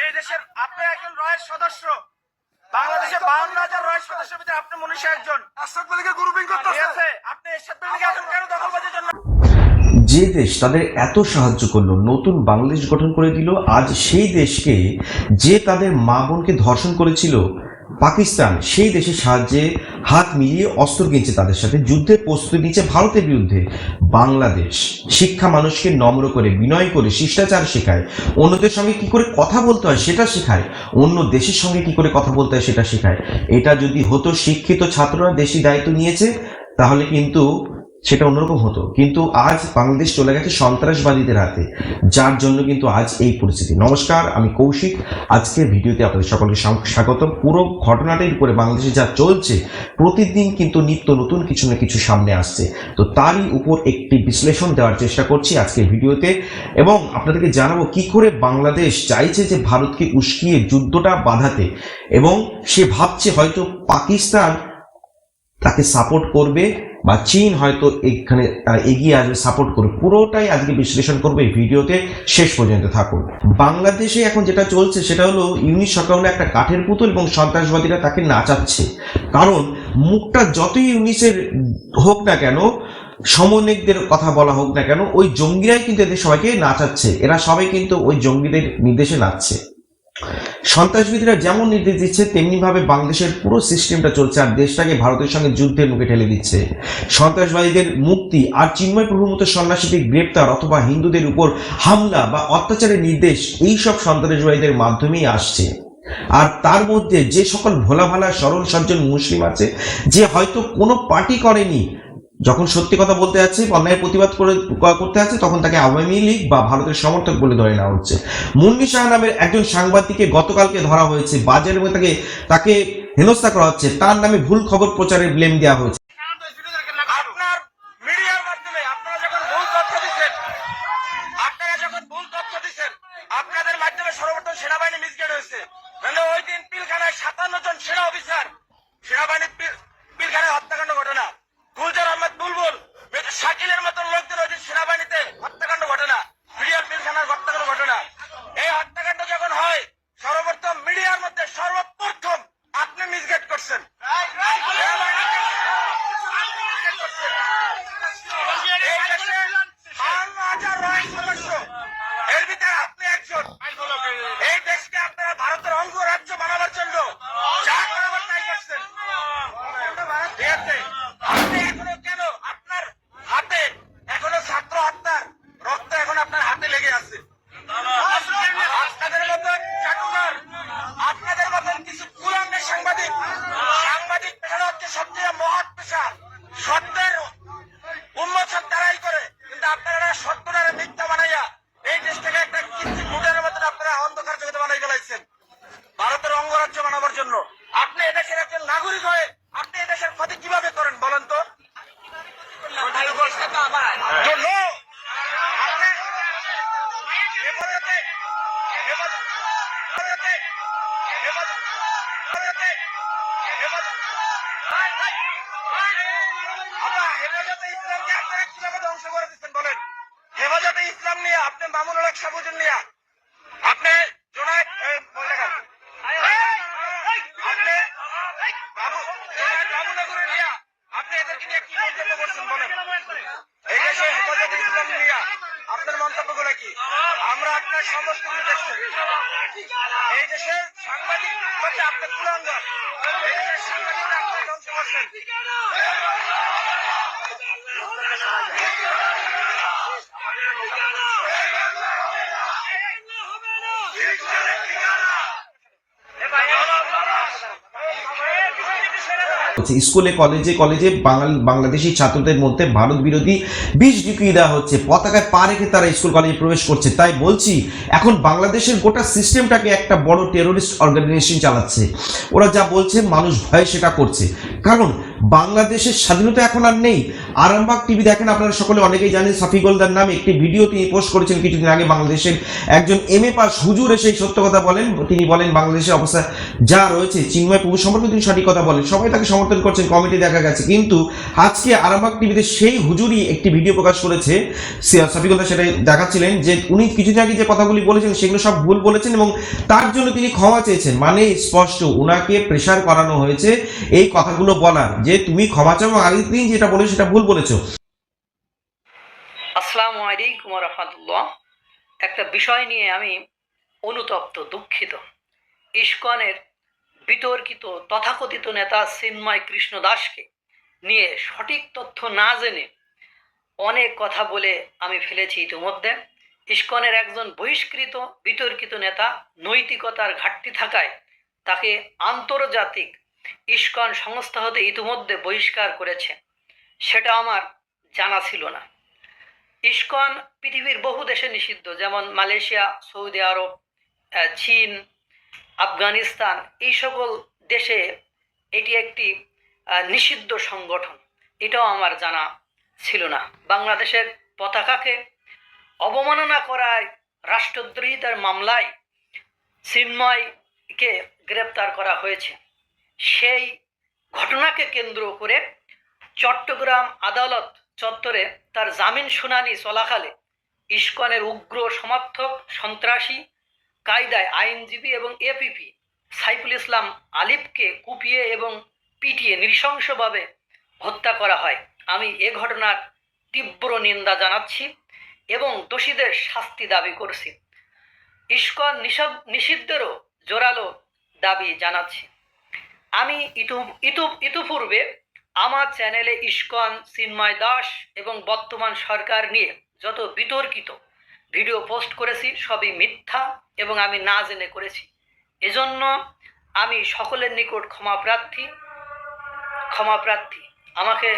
এই দেশের আপনি একজন রয়ের সদস্য, বাংলাদেশে 52,000 রয়ের সদস্যের ভিতরে আপনি মনীষা একজন। আপনি এরশাদ বিল্ডিং এখন কেন দখলবাজির জন্য? যে দেশ তাদের এত সাহায্য করলো, নতুন বাংলাদেশ গঠন করে দিল, আজ সেই দেশকে, যে তাদের মা বোনকে ধর্ষণ করেছিল পাকিস্তান, সেই দেশের সাহায্যে হাত মিলিয়ে অস্ত্র কিনছে, তাদের সাথে যুদ্ধের প্রস্তুতি নিচ্ছে ভারতের বিরুদ্ধে। বাংলাদেশ শিক্ষা মানুষকে নম্র করে, বিনয় করে, শিষ্টাচার শেখায়, অন্যদের সঙ্গে কি করে কথা বলতে হয় সেটা শেখায়, অন্য দেশের সঙ্গে কি করে কথা বলতে হয় সেটা শেখায়। এটা যদি হতো শিক্ষিত ছাত্ররা দেশি দায়িত্ব নিয়েছে, তাহলে কিন্তু সেটা অন্যরকম হতো। কিন্তু আজ বাংলাদেশ চলে গেছে সন্ত্রাসবাদীদের হাতে, যার জন্য কিন্তু আজ এই পরিস্থিতি। নমস্কার, আমি কৌশিক। আজকের ভিডিওতে আপনাদের সকলকে স্বাগত। পুরো ঘটনাটির উপরে বাংলাদেশে যা চলছে, প্রতিদিন কিন্তু নিত্য নতুন কিছু না কিছু সামনে আসছে, তো তারই উপর একটি বিশ্লেষণ দেওয়ার চেষ্টা করছি আজকের ভিডিওতে, এবং আপনাদেরকে জানাবো কি করে বাংলাদেশ চাইছে যে ভারতকে উস্কিয়ে যুদ্ধটা বাধাতে, এবং সে ভাবছে হয়তো পাকিস্তান তাকে সাপোর্ট করবে বা চীন হয়তো এখানে এগিয়ে আসবে, সাপোর্ট করবে। পুরোটাই আজকে বিশ্লেষণ করবে এই ভিডিওতে, শেষ পর্যন্ত থাকুন। বাংলাদেশে এখন যেটা চলছে সেটা হলো, ইউনিস সরকার হলো একটা কাঠের পুতুল এবং সন্ত্রাসবাদীরা তাকে নাচাচ্ছে। কারণ মুখটা যতই ইউনিসের হোক না কেন, সমন্বয়কদের কথা বলা হোক না কেন, ওই জঙ্গিরাই কিন্তু এদের সবাইকে নাচাচ্ছে। এরা সবাই কিন্তু ওই জঙ্গিদের নির্দেশে নাচছে। সন্ত্রাসবাদীরা যেমন নির্দেশ দিচ্ছে, তেমনি ভাবে বাংলাদেশের পুরো সিস্টেমটা চলছে, আর দেশটাকে ভারতের সঙ্গে যুদ্ধের মুখে ঠেলে দিচ্ছে। সন্ত্রাসবাদীদের মুক্তি আর চিন্ময় প্রভুর মতো সন্ন্যাসীদের গ্রেপ্তার অথবা হিন্দুদের উপর হামলা বা অত্যাচারের নির্দেশ, এইসব সন্ত্রাসবাদীদের মাধ্যমেই আসছে। আর তার মধ্যে যে সকল ভোলা ভালা সরল সজ্জন মুসলিম আছে, যে হয়তো কোনো পার্টি করেনি, যখন সত্যি কথা বলতে যাচ্ছে, অন্যায়ের প্রতিবাদ করতে আছে, তখন তাকে আওয়ামী লীগ বা ভারতের সমর্থক বলে ধরে নেওয়া হচ্ছে। মুন্নি শাহ নামের একজন সাংবাদিককে গতকালকে ধরা হয়েছে, বাজারের মধ্যে তাকে হেনস্থা করা হচ্ছে, তার নামে ভুল খবর প্রচারের ব্লেম দেওয়া হয়েছে। আপনার মিডিয়ার মাধ্যমে আপনারা যখন ভুল তথ্য দিচ্ছেন, আপনাদের মাধ্যমে সর্বপ্রথম সেনাবাহিনী মিসগাইড হয়েছে। মানে ওই দিন পিলখানায় 57 জন সেনা অফিসার, সেনাবাহিনী পিলখানায় হত্যাকাণ্ড ঘটনা, গুলজার আহমেদ বুলবুল, শাকিলের মতন লোকদের ওই দিন সেনাবাহিনীতে হত্যাকাণ্ড ঘটনা, মিডিয়ার পিলখানার হত্যাকাণ্ড ঘটনা। এই হত্যাকাণ্ড যখন হয়, সর্বপ্রথম মিডিয়ার মধ্যে সর্বপ্রথম আপনি মিসগাইড করছেন। এর ভিতরে আপনি একজন। এই দেশকে আপনারা ভারতের অঙ্গরাজ্য বানাবার জন্য যা করাবার তাই করছেন। ঠিক আছে, আপনি এখনো কেন আপনার হাতে এখনো ছাত্র হত্যার রক্ত এখন আপনার হাতে লেগে আছে। আপনাদের মতন চাটুকার, আপনাদের মতন কিছু কুলাঙ্গের সাংবাদিক পেশাটা হচ্ছে সবচেয়ে মহৎ পেশা। সত্যের উন্মোচন তারাই করে, কিন্তু আপনারা সত্যটারে মিথ্যা বানাইয়া এই দেশটাকে একটা কৃত্রিম মুটের মতন আপনারা অন্ধকার জগতে বানাই ফেলাইছেন ভারতের অঙ্গরাজ্য বানাবার জন্য। আপনি এদেশের একজন নাগরিক হয়ে আপনি এদেশের ক্ষতি কিভাবে করেন বলেন তো? হেফাজতে ইসলামকে আপনারা কিভাবে ধ্বংস করে দিচ্ছেন বলেন? হেফাজতে ইসলাম নিয়ে আপনি মামুনুল হক সাবুদ্দিন নিয়ে, আপনি জোনায়েদ বাবুনগরে নিয়ে, আপনি এদেরকে নিয়ে কি মন্তব্য করছেন বলেন? এই দেশে হেফাজতে ইসলাম নিয়ে আপনার মন্তব্যগুলো কি? আমরা আপনার সমস্ত কিছু দেখছি। এই দেশের সাংবাদিক বলতে আপনার কুলাঙ্গার, এই দেশের সাংবাদিকরা আপনি ধ্বংস করছেন। স্কুলে কলেজে বাংলাদেশি ছাত্রদের মধ্যে ভারত বিরোধী বীজ ঢুকিয়ে দেওয়া হচ্ছে, পতাকায় পা রেখে তারা স্কুল কলেজে প্রবেশ করছে। তাই বলছি, এখন বাংলাদেশের গোটা সিস্টেমটাকে একটা বড় টেরোরিস্ট অর্গানাইজেশন চালাচ্ছে। ওরা যা বলছে মানুষ ভয়ে সেটা করছে। কারণ বাংলাদেশের স্বাধীনতা এখন আর নেই। আরামবাগ টিভি দেখেন, আপনারা সকলে অনেকেই জানেন, সাফি গোলদার নামে একটি ভিডিও তিনি পোস্ট করেছেন কিছুদিন আগে। বাংলাদেশের একজন MA পাস হুজুর এসে সত্য কথা বলেন। তিনি বলেন বাংলাদেশের অবস্থা যা রয়েছে, চিন্ময় প্রভু সম্পর্কে তিনি সঠিক কথা বলেন, সবাই তাকে সমর্থন করছেন, কমিটি দেখা গেছে। কিন্তু আজকে আরামবাগ টিভিতে সেই হুজুরই একটি ভিডিও প্রকাশ করেছে, সাফি গোলদার সেটাই দেখাচ্ছিলেন যে উনি কিছুদিন আগে যে কথাগুলি বলেছেন সেগুলো সব ভুল বলেছেন এবং তার জন্য তিনি ক্ষমা চেয়েছেন। মানে স্পষ্ট উনাকে প্রেসার করানো হয়েছে এই কথাগুলো বলার, যে তুমি ক্ষমা চাও এবং আগের দিন যেটা বলেছো সেটা ভুল বলেছো। আসসালামু আলাইকুম ওয়া রাহমাতুল্লাহ। একটা বিষয় নিয়ে আমি অনুতপ্ত, দুঃখিত। ইসকনের বিতর্কিত তথাকথিত নেতা চিন্ময় কৃষ্ণ দাসকে নিয়ে সঠিক তথ্য না জেনে অনেক কথা বলে আমি ফেলেছি ইতিমধ্যে। ইসকনের একজন বহিষ্কৃত বিতর্কিত নেতা নৈতিকতার ঘাটতি থাকায় তাকে আন্তর্জাতিক ইসকন সংস্থা হতে ইতিমধ্যে বহিষ্কার করেছে, সেটা আমার জানা ছিল না। ইসকন পৃথিবীর বহু দেশে নিষিদ্ধ, যেমন মালয়েশিয়া, সৌদি আরব, চীন, আফগানিস্তান, এই সকল দেশে এটি একটি নিষিদ্ধ সংগঠন, এটাও আমার জানা ছিল না। বাংলাদেশের পতাকাকে অবমাননা করায় রাষ্ট্রদ্রোহিতার মামলায় চিন্ময়কে গ্রেপ্তার করা হয়েছে। সেই ঘটনাকে কেন্দ্র করে চট্টগ্রাম আদালত চত্বরে তার জামিন শুনানি চলাকালে ইসকনের উগ্র সমর্থক, সন্ত্রাসী কায়দায় আইনজীবী এবং APP সাইফুল ইসলাম আলিফকে কুপিয়ে এবং পিটিয়ে নৃশংসভাবে হত্যা করা হয়। আমি এ ঘটনার তীব্র নিন্দা জানাচ্ছি এবং দোষীদের শাস্তি দাবি করছি। ইসকন নিষিদ্ধেরও জোরালো দাবি জানাচ্ছি। আমি ইতিপূর্বে আমার চ্যানেলে ইসকন, চিন্ময় দাস এবং বর্তমান সরকার নিয়ে যত বিতর্কিত ভিডিও পোস্ট করেছি সবই মিথ্যা এবং আমি না জেনে করেছি। এজন্য আমি সকলের নিকট ক্ষমাপ্রার্থী। আমাকে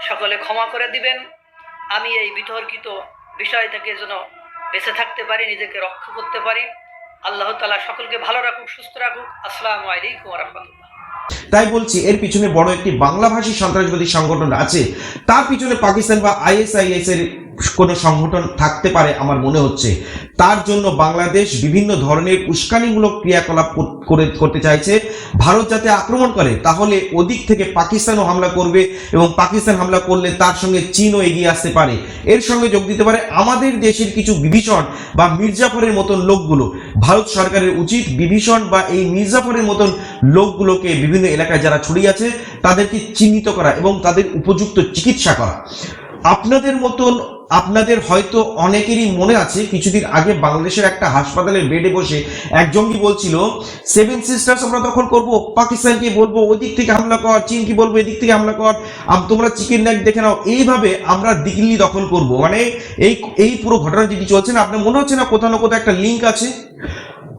সকলে ক্ষমা করে দিবেন। আমি এই বিতর্কিত বিষয় থেকে যেন বেঁচে থাকতে পারি, নিজেকে রক্ষা করতে পারি। আল্লাহ তাআলা সকলকে ভালো রাখুক, সুস্থ রাখুক। আসসালামু আলাইকুম ওয়া রাহমাতুল্লাহ। তাই বলছি, এর পিছনে বড় একটি বাংলাভাষী সন্ত্রাসবাদী সংগঠন আছে, তার পিছনে পাকিস্তান বা ISIS এর কোনো সংগঠন থাকতে পারে আমার মনে হচ্ছে। তার জন্য বাংলাদেশ বিভিন্ন ধরনের উস্কানিমূলক ক্রিয়াকলাপ করতে চাইছে। ভারত যাতে আক্রমণ করে তাহলে ওদিক থেকে পাকিস্তানও হামলা করবে এবং পাকিস্তান হামলা করলে তার সঙ্গে চীনও এগিয়ে আসতে পারে, এর সঙ্গে যোগ দিতে পারে আমাদের দেশের কিছু বিভীষণ বা মির্জাফরের মতন লোকগুলো। ভারত সরকারের উচিত বিভীষণ বা এই মির্জাফরের মতন লোকগুলোকে বিভিন্ন এলাকায় যারা ছড়িয়ে আছে তাদেরকে চিহ্নিত করা এবং তাদের উপযুক্ত চিকিৎসা করা। আপনাদের হয়তো অনেকেরই মনে আছে, কিছুদিন আগে বাংলাদেশের একটা হাসপাতালের বেডে বসে এক জঙ্গি বলছিল 7 সিস্টার্স আমরা দখল করব, পাকিস্তানকে বলবো ওদিক থেকে হামলা কর, চীনকে বলবো এদিক থেকে হামলা কর, তোমরা চিকেন নেক দেখে নাও, এইভাবে আমরা দিল্লি দখল করব। মানে এই পুরো ঘটনা যেটি চলছে না, আপনার মনে হচ্ছে না কোথাও না কোথাও একটা লিঙ্ক আছে?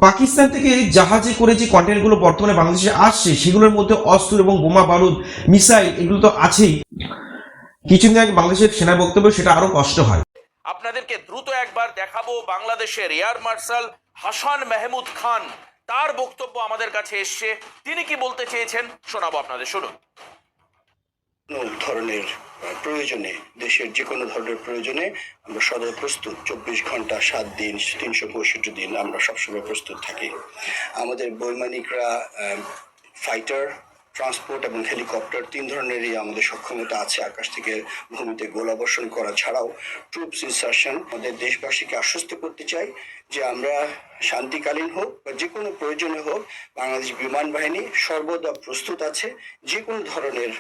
পাকিস্তান থেকে জাহাজে করে যে কন্টেনারগুলো বর্তমানে বাংলাদেশে আসছে সেগুলোর মধ্যে অস্ত্র এবং বোমা বারুদ, মিসাইল, এগুলো তো আছেই। কিছুদিন আগে বাংলাদেশের সেনার বক্তব্য সেটা আরো কষ্ট হয়। আপনাদেরকে দ্রুত একবার দেখাবো বাংলাদেশের এয়ার মার্শাল হাসান মাহমুদ খান, তার বক্তব্য আমাদের কাছে এসছে। তিনি কি বলতে চেয়েছেন শোনাবো আপনাদের, শুনুন। ধরনের প্রয়োজনে, দেশের যে কোনো ধরনের প্রয়োজনে আমরা সদয় প্রস্তুত। 24 ঘন্টা 7 দিন 365 দিন আমরা সবসময় প্রস্তুত থাকি। আমাদের বৈমানিকরা ফাইটার, ট্রান্সপোর্ট এবং হেলিকপ্টার 3 ধরনেরই আমাদের সক্ষমতা আছে। আকাশ থেকে ভূমিতে গোলাবর্ষণ করা ছাড়াও ট্রুপস ইনসারশন। আমাদের দেশবাসীকে আশ্বস্ত করতে চাই যে আমরা শান্তিকালীন হোক বা যে কোনো প্রয়োজনে হোক, বাংলাদেশ বিমান বাহিনী সর্বদা প্রস্তুত আছে যে কোনো ধরনের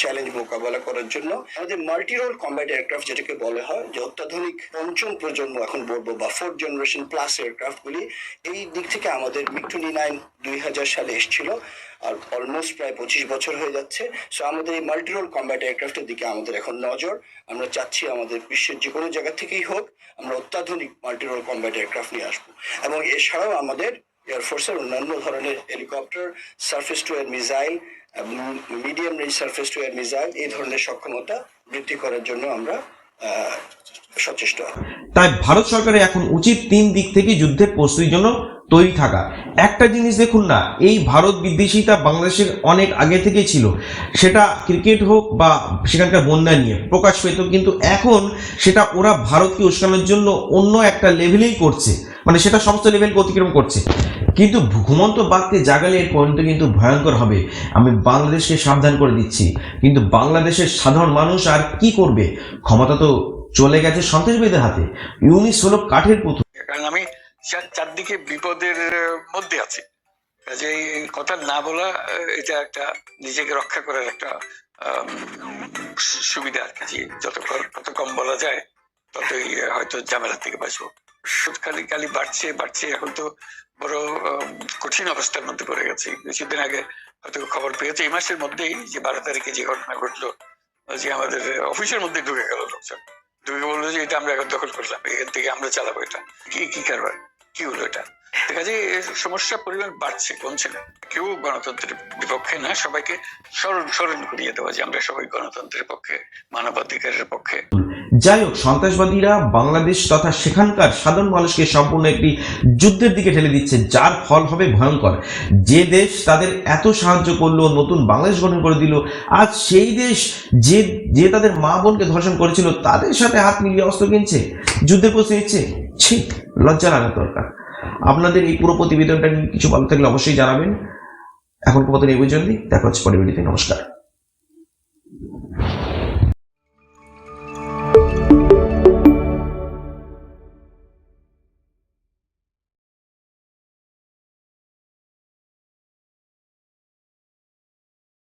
চ্যালেঞ্জ মোকাবেলা করার জন্য। আমাদের মাল্টি রোল কম্ব্যাট এয়ারক্রাফট যেটাকে বলা হয়, যে অত্যাধুনিক 5ম প্রজন্ম এখন বলবো বা 4th জেনারেশন প্লাস এয়ারক্রাফটগুলি, এই দিক থেকে আমাদের MiG-29 2000 সালে এসেছিল আর অলমোস্ট প্রায় 25 বছর হয়ে যাচ্ছে। সো আমাদের এই মাল্টি রোল কম্ব্যাট এয়ারক্রাফটের দিকে আমাদের এখন নজর। আমরা চাচ্ছি আমাদের বিশ্বের যে কোনো জায়গা থেকেই হোক আমরা অত্যাধুনিক মাল্টি রোল কম্ব্যাট এয়ারক্রাফট নিয়ে আসবো। এবং এছাড়াও আমাদের এয়ারফোর্সের অন্যান্য ধরনের helicopter, surface two air missile, medium range surface two air missile, এই ধরনের সক্ষমতা বৃদ্ধি করার জন্য আমরা সচেষ্ট। তাই ভারত সরকারের এখন উচিত 3 দিক থেকে যুদ্ধের প্রস্তুতির জন্য তৈরি থাকা। একটা জিনিস দেখুন না, এই ভারত বিদ্বেষিতা বাংলাদেশের অনেক আগে থেকেই ছিল, সেটা ক্রিকেট হোক বা সেখানকার বন্যা নিয়ে প্রকাশ পেত, কিন্তু এখন সেটা ওরা ভারতকে উস্কানোর জন্য অন্য একটা লেভেলেই করছে, মানে সেটা সমস্ত লেভেলকে অতিক্রম করছে। কিন্তু ঘুমন্ত বাঘকে জাগালে এর পয়েন্টটা কিন্তু ভয়ঙ্কর হবে, আমি বাংলাদেশকে সাবধান করে দিচ্ছি। কিন্তু বাংলাদেশের সাধারণ মানুষ আর কি করবে? ক্ষমতা তো চলে গেছে সন্ত্রাসবাদীদের হাতে। ইউনিস হলো কাঠের পুতুল। কারণ আমি চারদিকে বিপদের মধ্যে আছি, কাজে এই কথা না বলা এটা একটা নিজেকে রক্ষা করার একটা সুবিধা আর কি। যত কম বলা যায় ততই হয়তো ঝামেলা থেকে বাঁচবো। সুদ খালি বাড়ছে। এখন তো বড় কঠিন অবস্থার মধ্যে পড়ে গেছে। কিছুদিন আগে হয়তো খবর পেয়েছে এই মাসের মধ্যেই যে 12 তারিখে যে ঘটনা ঘটলো, যে আমাদের অফিসের মধ্যে ঢুকে গেল লোকজন, ঢুকে বললো যে এটা আমরা এখন দখল করলাম, এখান থেকে আমরা চালাবো। এটা কি কারবার, কি হলো এটা? দেখা যায় সমস্যার পরিমাণ বাড়ছে, কমছে না। কেউ গণতন্ত্রের বিপক্ষে না, সবাইকে স্মরণ করিয়ে দেওয়া যে আমরা সবাই গণতন্ত্রের পক্ষে, মানবাধিকারের পক্ষে। যাই হোক, সন্ত্রাসবাদীরা বাংলাদেশ তথা সেখানকার সাধারণ মানুষকে সম্পূর্ণ একটি যুদ্ধের দিকে ঠেলে দিচ্ছে, যার ফল হবে ভয়ঙ্কর। যে দেশ তাদের এত সাহায্য করলো, নতুন বাংলাদেশ গঠন করে দিল, আজ সেই দেশ যে তাদের মা বোনকে ধর্ষণ করেছিল তাদের সাথে হাত মিলিয়ে অস্ত্র কিনছে, যুদ্ধের প্রস্তুতি নিচ্ছে। ঠিক লজ্জা লাগা দরকার। আপনাদের এই পুরো প্রতিবেদনটা নিয়ে কিছু ভালো থাকলে অবশ্যই জানাবেন। এখন মতন এই পর্যন্তই, দেখা হচ্ছে পরের ভিডিওতে। নমস্কার।